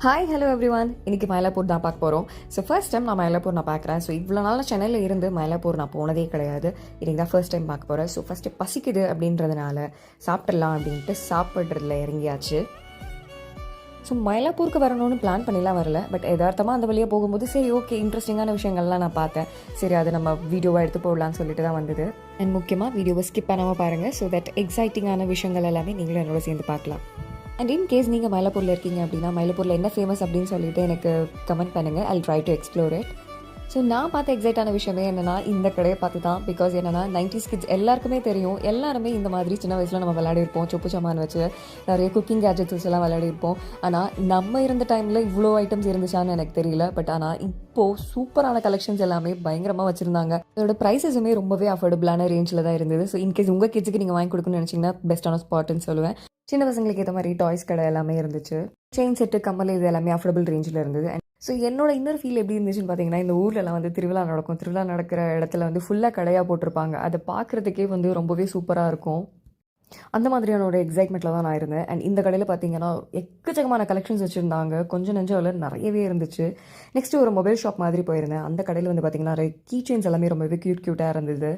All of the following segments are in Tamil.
Hi hello every one. இன்றைக்கி மயிலாப்பூர் தான் பார்க்க போகிறோம். ஸோ ஃபர்ஸ்ட் டைம் நான் மயிலாப்பூர் பார்க்குறேன். ஸோ இவ்வளோ நாள் சென்னையில் இருந்து மயிலாப்பூர் நான் போனதே கிடையாது. இன்றைக்கி தான் ஃபர்ஸ்ட் டைம் பார்க்க போகிறேன். ஸோ ஃபஸ்ட்டு பசிக்குது அப்படின்றதுனால சாப்பிட்றலாம் அப்படின்ட்டு சாப்பிட்றதுல இறங்கியாச்சு. ஸோ மயிலாப்பூருக்கு வரணும்னு பிளான் பண்ணிலாம் வரல. பட் எதார்த்தமாக அந்த வழியாக போகும்போது சரி ஓகே இன்ட்ரெஸ்டிங்கான விஷயங்கள்லாம் நான் பார்த்தேன். சரி அது நம்ம வீடியோவாக எடுத்து போடலான்னு சொல்லிட்டு தான் வந்தது. அண்ட் முக்கியமாக வீடியோவை ஸ்கிப் பண்ணாமல் பாருங்கள். ஸோ தட் எக்ஸைட்டிங்கான விஷயங்கள் எல்லாமே நீங்களும் என்னோட சேர்ந்து பார்க்கலாம். அண்ட் இன் கேஸ் நீங்கள் மயிலாப்பூரில் இருக்கீங்க அப்படின்னா மயிலாப்பூரில் என்ன ஃபேமஸ் அப்படின்னு சொல்லிட்டு எனக்கு கமெண்ட் பண்ணுங்கள். I try to explore it. So நான் பார்த்த எக்ஸைட்டான விஷயமே என்னென்னா இந்த கடையை பார்த்து தான். பிகாஸ் என்னென்னா 90s கிட்ஸ் எல்லாருக்குமே தெரியும். எல்லாருமே இந்த மாதிரி சின்ன வயசில் நம்ம விளையாடிருப்போம். சொப்பு சாமான் வச்சு நிறைய குக்கிங் கேஜெட்ஸ் எல்லாம் விளையாடிருப்போம். ஆனால் நம்ம இருந்த டைமில் இவ்வளோ ஐட்டம்ஸ் இருந்துச்சான்னு எனக்கு தெரியல. பட் ஆனால் இப்போது சூப்பரான கலெக்ஷன்ஸ் எல்லாமே பயங்கரமாக வச்சுருந்தாங்க. அதோட ப்ரைஸஸுமே ரொம்பவே அஃபோர்டபுளான ரேஞ்சில் தான் இருந்தது. ஸோ இன்கேஸ் உங்கள் கிட்ஸுக்கு நீங்கள் வாங்கி கொடுக்கணும்னு நினச்சிங்கன்னா பெஸ்ட்டான ஸ்பாட்டுன்னு சொல்லுவேன். சின்ன பசங்களுக்கு ஏற்ற மாதிரி டாய்ஸ் கடை எல்லாமே இருந்துச்சு. செயின் செட்டு கம்மல் இது எல்லாமே அஃபோர்டபுள் ரேஞ்சில் இருந்தது. ஸோ என்னோட இன்னொரு ஃபீல் எப்படி இருந்துச்சுன்னு பார்த்தீங்கன்னா, இந்த ஊர்லலாம் திருவிழா நடக்கும். திருவிழா நடக்கிற இடத்துல ஃபுல்லாக கடையாக போட்டிருப்பாங்க. அதை பார்க்குறதுக்கே ரொம்பவே சூப்பராக இருக்கும். அந்த மாதிரியான ஒரு எக்ஸைட்மெண்ட்டில் தான் நான் இருந்தேன். அண்ட் இந்த கடையில் பார்த்தீங்கன்னா எக்கச்சக்கமான கலெக்ஷன்ஸ் வச்சுருந்தாங்க. கொஞ்சம் நெஞ்சம் நிறையவே இருந்துச்சு. நெக்ஸ்ட்டு ஒரு மொபைல் ஷாப் மாதிரி போயிருந்தேன். அந்த கடையில் பார்த்தீங்கன்னா நிறைய கீ செயின்ஸ் எல்லாமே ரொம்பவே க்யூட்டாக இருந்தது.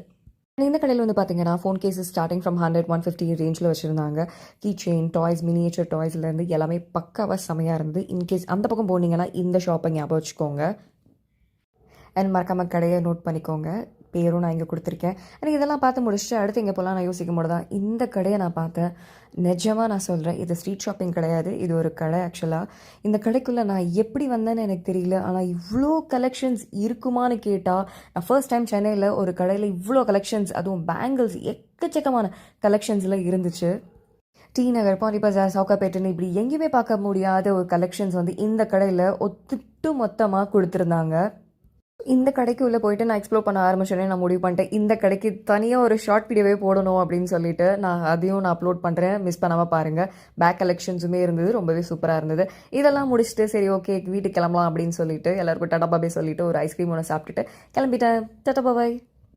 இந்த கடையில் பார்த்தீங்கன்னா ஃபோன் கேஸஸ் ஸ்டார்டிங் ஃப்ரம் 100-150 ரேஞ்சில் வச்சுருந்தாங்க. கீ செயின், டாய்ஸ், மினியேச்சர் டாய்ஸ்லேருந்து எல்லாமே பக்காவாக செமையாக இருந்தது. இன்கேஸ் அந்த பக்கம் போனீங்கன்னா இந்த ஷாப்பை ஞாபகம் வச்சுக்கோங்க. அண்ட் மறக்காமல் கடையை நோட் பண்ணிக்கோங்க. பேரும் நான் இங்கே கொடுத்துருக்கேன். எனக்கு இதெல்லாம் பார்த்து முடிச்சுட்டு அடுத்து இங்கே போகலாம் நான் யோசிக்கும் போது தான் இந்த கடையை நான் பார்த்தேன். நிஜமாக நான் சொல்கிறேன், இது ஸ்ட்ரீட் ஷாப்பிங் கிடையாது, இது ஒரு கடை. ஆக்சுவலாக இந்த கடைக்குள்ளே நான் எப்படி வந்தேன்னு எனக்கு தெரியல. ஆனால் இவ்வளோ கலெக்ஷன்ஸ் இருக்குமான்னு கேட்டால், நான் ஃபர்ஸ்ட் டைம் சென்னையில் ஒரு கடையில் இவ்வளோ கலெக்ஷன்ஸ், அதுவும் பேங்கிள்ஸ் எக்கச்சக்கமான கலெக்ஷன்ஸில் இருந்துச்சு. டி நகர், பாண்டி பஜார், சவுகாப்பேட்டுன்னு இப்படி எங்கேயுமே பார்க்க முடியாத ஒரு கலெக்ஷன்ஸ் இந்த கடையில் ஒத்துட்டு மொத்தமாக கொடுத்துருந்தாங்க. இந்த கடைக்கு உள்ளே போயிட்டு நான் எக்ஸ்ப்ளோர் பண்ண ஆரம்பிச்சோன்னே நான் முடிவு பண்ணிட்டேன், இந்த கடைக்கு தனியாக ஒரு ஷார்ட் வீடியோவே போடணும் அப்படின்னு சொல்லிட்டு அதையும் நான் அப்லோட் பண்ணுறேன். மிஸ் பண்ணாமல் பாருங்கள். பேக் கலெக்ஷன்ஸுமே இருந்தது, ரொம்பவே சூப்பராக இருந்தது. இதெல்லாம் முடிச்சுட்டு சரி ஓகே வீட்டுக்கு கிளம்பலாம் அப்படின்னு சொல்லிட்டு எல்லாருக்கும் டாடா பாபே சொல்லிட்டு ஒரு ஐஸ்கிரீம் ஒன்று சாப்பிட்டுட்டு கிளம்பிட்டேன். டாடா பாபாய்.